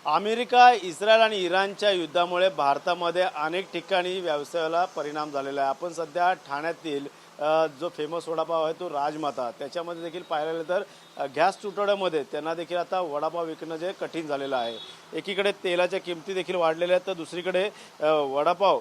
America, Israel आणि इराणच्या युद्धामुळे भारतामध्ये अनेक ठिकाणी व्यवसायाला परिणाम झालेला आहे। आपण सध्या ठाण्यातील जो फेमस वडापाव आहे तो राजमाता, त्याच्यामध्ये देखील पाहायला गेलं तर गॅस तुटवड्यामध्ये त्यांना देखील आता वडापाव विकणं जे कठीण झालेलं आहे। एकीकडे तेलाच्या किमती देखील वाढलेल्या आहेत, तर दुसरीकडे वडापाव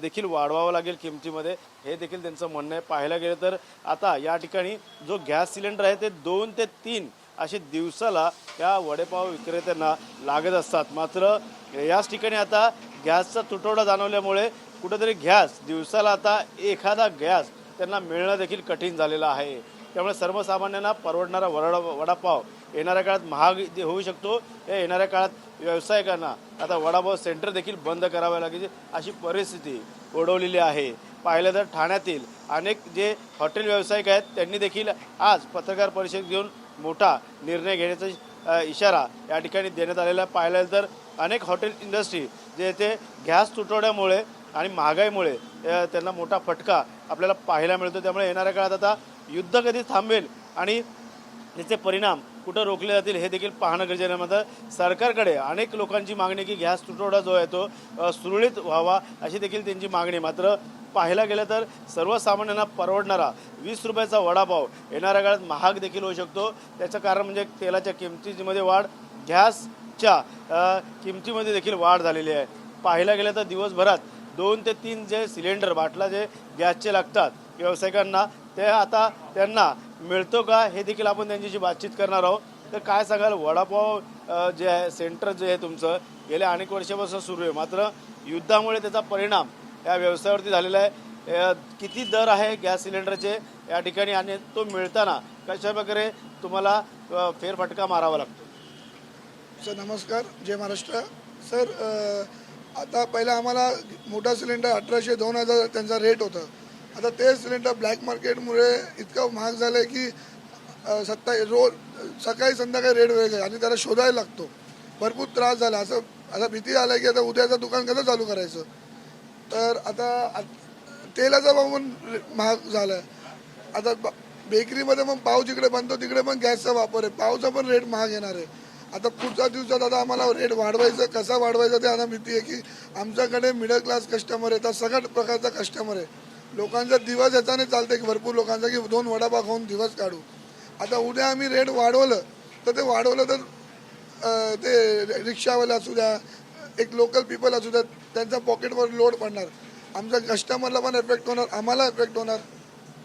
देखील वाढवावा लागेल किमतीमध्ये, हे देखील त्यांचं म्हणणं आहे। पाहायला गेलं तर आता या ठिकाणी जो गॅस सिलेंडर आहे ते 2 ते 3 असे दिवसाला या वडेपाव विक्रेत्यांना लागत असतात। मात्र याच ठिकाणी आता गॅसचा तुटवडा जाणवल्यामुळे कुठेतरी गॅस दिवसाला आता एखादा गॅस त्यांना मिळणं देखील कठीण झालेलं आहे। त्यामुळे सर्वसामान्यांना परवडणारा वडापाव येणाऱ्या काळात महाग होऊ शकतो। या येणाऱ्या काळात व्यावसायिकांना आता वडापाव सेंटर देखील बंद करावे लागेल अशी परिस्थिती ओढवलेली आहे। पाहिलं तर ठाण्यातील अनेक जे हॉटेल व्यावसायिक आहेत त्यांनी देखील आज पत्रकार परिषद घेऊन मोठा निर्णय घेण्याचा इशारा या ठिकाणी देण्यात आलेला पाहायला तर अनेक हॉटेल इंडस्ट्री जे येथे गॅस तुटवड्यामुळे आणि महागाईमुळे त्यांना मोठा फटका आपल्याला पाहायला मिळतो। त्यामुळे येणाऱ्या काळात आता युद्ध कधी थांबेल आणि त्याचे परिणाम कुठं रोखले जातील हे देखील पाहणं गरजेचं आहे। मात्र सरकारकडे अनेक लोकांची मागणी की गॅस तुटवडा जो आहे तो सुरळीत व्हावा अशी देखील त्यांची मागणी। मात्र पाहायला गेलं तर सर्वसामान्यांना परवडणारा 20 रुपयाचा वडापाव येणाऱ्या काळात महाग देखील होऊ शकतो। त्याचं कारण म्हणजे तेलाच्या किमतीमध्ये वाढ, गॅसच्या किमतीमध्ये देखील वाढ झालेली आहे। पाहायला गेलं तर दिवसभरात 2 ते 3 जे सिलेंडर बाटला जे गॅसचे लागतात व्यावसायिकांना, ते आता त्यांना मिळतो का हे देखील आपण त्यांच्याशी बातचीत करणार आहोत। तर काय सांगाल, वडापाव जे आहे सेंटर जे आहे तुमचं गेल्या अनेक वर्षापासून सुरू आहे, मात्र युद्धामुळे त्याचा परिणाम या व्यवसायावरती झालेला आहे। किती दर आहे गॅस सिलेंडरचे या ठिकाणी आणि तो मिळताना कशा प्रकारे तुम्हाला फेरफटका मारावा लागतो? सर नमस्कार, जय महाराष्ट्र। सर आता पहिला आम्हाला मोठा सिलेंडर 1800-2000 त्यांचा रेट होता। आता ते सिलेंडर ब्लॅक मार्केटमुळे इतकं महाग झालं आहे की रोज सकाळी संध्याकाळी रेट वेगळे आणि त्याला शोधायला लागतो। भरपूर त्रास झाला। असं भीती आला की आता उद्याचं दुकान कसं चालू करायचं। तर आता तेलाचा भाव पण महाग झाला आहे। आता बेकरीमध्ये मग पाव जिकडे बनतो तिकडे पण गॅसचा वापर आहे, पावचा पण रेट महाग येणार आहे। आता पुढच्या दिवसात आता आम्हाला रेट वाढवायचं, कसा वाढवायचा ते आता भीती आहे की आमच्याकडे मिडल क्लास कस्टमर आहे, तर सगळ्या प्रकारचा कस्टमर आहे। लोकांचा दिवस याच्याने चालतं की भरपूर लोकांचा की 2 वडापाव खाऊन दिवस काढू। आता उद्या आम्ही रेट वाढवलं तर ते वाढवलं तर ते रिक्षावाले असू द्या, एक लोकल पीपल असू द्या, त्यांच्या पॉकेटवर लोड पडणार, आमच्या कस्टमरला पण इफेक्ट होणार, आम्हाला इफेक्ट होणार।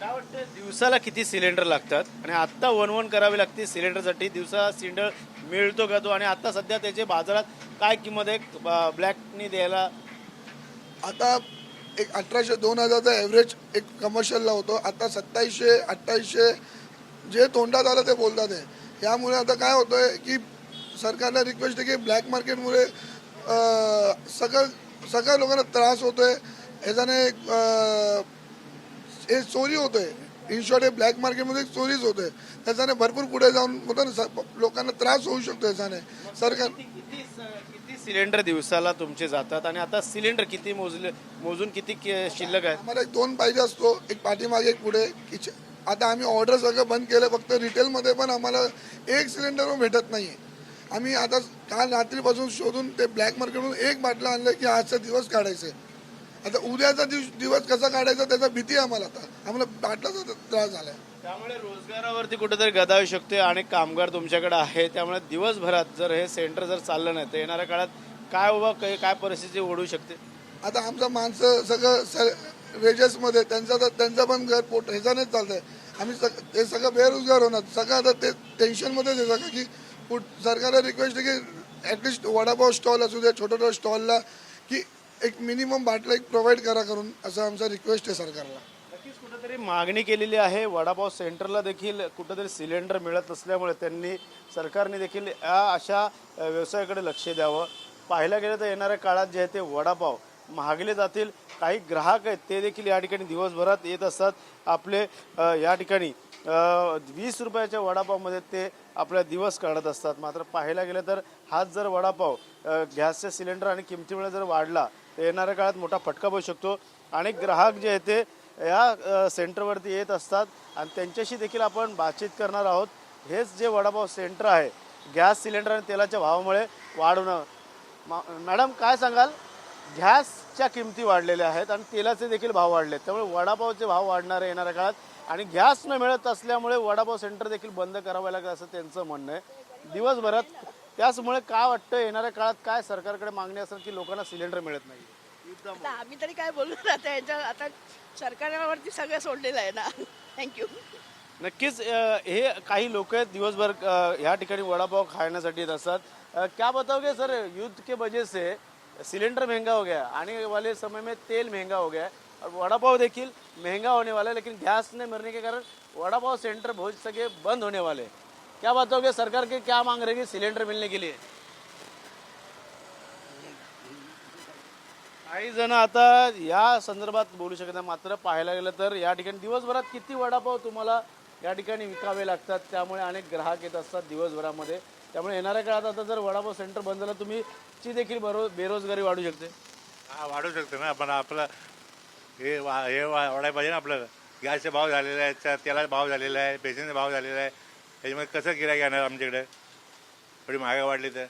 काय वाटतं, दिवसाला किती सिलेंडर लागतात आणि आत्ता वन करावी लागते सिलेंडरसाठी? दिवसा सिलेंडर मिळतो का तो? आणि आता सध्या त्याचे बाजारात काय किंमत आहे ब्लॅकनी द्यायला? आता एक 1800-2000चा ॲव्हरेज एक कमर्शियलला होतो। आता 2700-2800 जे तोंडात आलं ते बोलतात आहे। यामुळे आता काय होतं आहे की सरकारला रिक्वेस्ट आहे की ब्लॅक मार्केटमुळे सगळ्या लोकांना त्रास होतो आहे। ह्याच्याने हे चोरी होतं आहे। इन शॉर्ट हे ब्लॅक मार्केटमध्ये चोरीच होतं आहे। त्याच्याने भरपूर पुढे जाऊन होतं ना, लोकांना त्रास होऊ शकतो याच्याने। सरकार किती सिलेंडर दिवसाला तुमचे जातात आणि आता सिलेंडर किती मोजून किती शिल्लक आहे? आम्हाला 2 पाहिजे असतो, एक पाठीमागे एक पुढे। आता आम्ही ऑर्डर सगळं बंद केलं, फक्त रिटेलमध्ये पण आम्हाला एक सिलेंडर भेटत नाही आहे। आम्ही आता काल रात्रीपासून शोधून ते ब्लॅक मार्केटमधून एक बाटला आणलं की आजचा दिवस काढायचं आहे। आता उद्याचा दिवस कसा काढायचा त्याचा भीती आहे आम्हाला। आता आम्हाला बाटलाचा त्रास झाला आहे। त्यामुळे रोजगारावरती कुठेतरी गदा येऊ शकते। अनेक कामगार तुमच्याकडे आहे, त्यामुळे दिवसभरात जर हे सेंटर जर चाललं नाही तर येणाऱ्या काळात काय परिस्थिती ओढू शकते? आता आमचं माणसं सगळं वेजेसमध्ये त्यांचं पण घर पोट ह्याच्यानेच चालतं आहे। आम्ही ते सगळं बेरोजगार होणार सगळं। आता ते टेन्शनमध्येच आहे सगळं की सरकारला रिक्वेस्ट आहे की ॲटलिस्ट वडापाव स्टॉल असू द्या, छोट्या स्टॉलला की एक मिनिमम बाटला एक प्रोव्हाइड करा करून, असं आमचा रिक्वेस्ट आहे सरकारला। नक्कीच कुठेतरी मागणी केलेली आहे। वडापाव सेंटरला देखील कुठेतरी सिलेंडर मिळत नसल्यामुळे सरकारने देखील या अशा व्यवसायाकडे लक्ष द्यावं। पाहायला गेलं तर येणाऱ्या काळात जे आहे ते वडापाव महागले जातील। काही ग्राहक आहेत ते देखील या ठिकाणी दिवसभरात येत असतात। आपले या ठिकाणी 20 रुपयाच्या वडापावमध्ये ते आपला दिवस काढत असतात। मात्र पाहायला गेलं तर हाच जर वडापाव गॅसचे सिलेंडर आणि किमतीमुळे जर वाढला तर येणाऱ्या काळात मोठा फटका बसू शकतो। अनेक ग्राहक जे आहेत ते या सेंटरवरती येत असतात आणि त्यांच्याशी देखील आपण बातचीत करणार आहोत। हेच जे वडापाव सेंटर आहे, गॅस सिलेंडर आणि तेलाच्या भावामुळे मॅडम काय सांगाल? गॅसच्या किमती वाढलेल्या आहेत आणि तेलाचे देखील भाव वाढले, त्यामुळे वडापावचे भाव वाढणार आहे येणाऱ्या काळात आणि गॅस न मिळत असल्यामुळे वडापाव सेंटर देखील बंद करावे लागेल असं त्यांचं म्हणणं आहे दिवसभरात. त्याचमुळे काय वाटतं येणाऱ्या काळात काय सरकारकडे मागणी असेल की लोकांना सिलेंडर मिळत नाही युद्धामुळे? आता आम्ही तरी काय बोलणार आता याच्या आता सरकारवरती सगळं सोडलेलं आहे ना. थँक्यू. नक्कीच हे काही लोक आहेत दिवसभर ह्या ठिकाणी वडापाव खाण्यासाठी येत असतात. क्या बताओगे सर, युद्ध के वजह से सिलेंडर महंगा हो गया, आने वाले समय में तेल महंगा हो गया है और वड़ा पाव देखिल महंगा होने वाला है, लेकिन गैस नहीं मिलने के कारण वड़ा पाव सेंटर बहुत सके बंद होने वाले हैं. क्या बताओगे, सरकार के क्या मांग रहेगी सिलेंडर मिलने के लिए? काही जण आता या संदर्भात बोलू शकत नाही, मात्र पाहायला गेलं तर या ठिकाणी दिवसभरात किती वडापाव तुम्हाला या ठिकाणी विकावे लागतात, त्यामुळे अनेक ग्राहक येत असतात दिवसभरामध्ये. त्यामुळे येणाऱ्या काळात आता जर वडापाव सेंटर बंद झालं तुम्ही ची देखील बेरोजगारी वाढू शकते. हा वाढू शकतो ना, पण आपलं हे वाढायला पाहिजे ना. आपलं गॅसचे भाव झालेले आहेत, तेलाचा भाव झालेला आहे, बेसिनचा भाव झालेला आहे. त्याच्यामुळे कसं गिराईक येणार आमच्याकडे? थोडी महागाई वाढली तर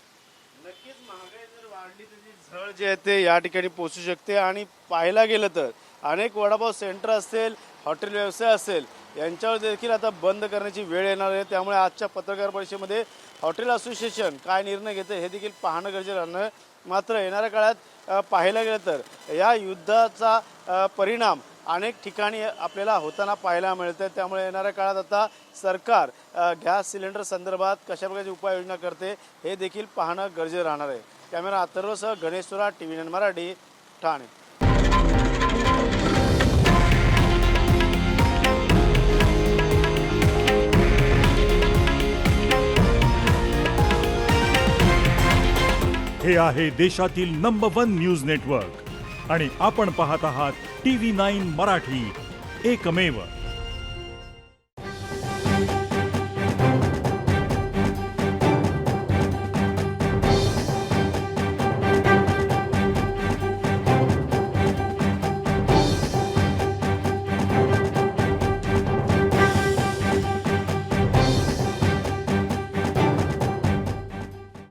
नक्कीच महागाई जर वाढली तर जी झळ जे आहे ते या ठिकाणी पोचू शकते. आणि पाहायला गेलं तर अनेक वडापाव सेंटर असेल, हॉटेल व्यवसाय असेल, यांच्यावर देखील आता बंद करण्याची वेळ येणार आहे. त्यामुळे आजच्या पत्रकार परिषदेमध्ये हॉटेल असोसिएशन काय निर्णय घेते हे देखील पाहणं गरजेचं राहणार. मात्र येणाऱ्या काळात पाहायला गेलं तर या युद्धाचा परिणाम अनेक ठिकाणी आपल्याला होताना पाहायला मिळतं. त्यामुळे येणाऱ्या काळात आता सरकार गॅस सिलेंडर संदर्भात कशा प्रकारची उपाययोजना करते हे देखील पाहणं गरजेचं राहणार आहे. कॅमेरा अथर्वसह गणेश सुरा, TV9 मराठी, ठाणे. हे आहे देशातील नंबर 1 न्यूज नेटवर्क आणि आपण पाहत आहात TV9 मराठी, एकमेव.